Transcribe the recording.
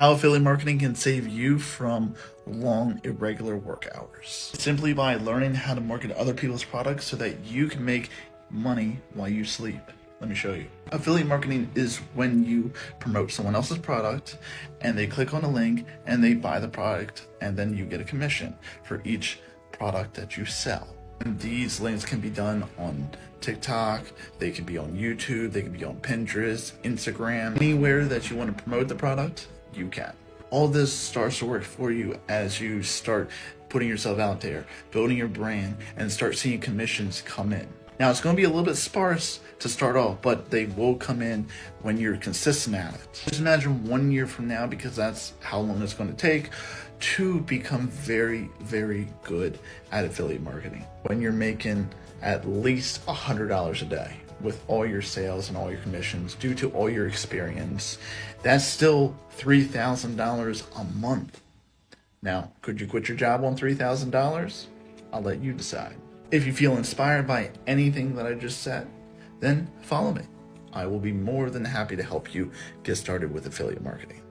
How affiliate marketing can save you from long, irregular work hours. Simply by learning how to market other people's products so that you can make money while you sleep. Let me show you. Affiliate marketing is when you promote someone else's product and they click on a link and they buy the product, and then you get a commission for each product that you sell. And these links can be done on TikTok, they can be on YouTube, they can be on Pinterest, Instagram, anywhere that you want to promote the product, you can. All this starts to work for you as you start putting yourself out there, building your brand, and start seeing commissions come in. Now, it's going to be a little bit sparse to start off, but they will come in when you're consistent at it. Just imagine 1 year from now, because that's how long it's going to take to become very, very good at affiliate marketing. When you're making at least $100 a day with all your sales and all your commissions due to all your experience, that's still $3,000 a month. Now, could you quit your job on $3,000? I'll let you decide. If you feel inspired by anything that I just said, then follow me. I will be more than happy to help you get started with affiliate marketing.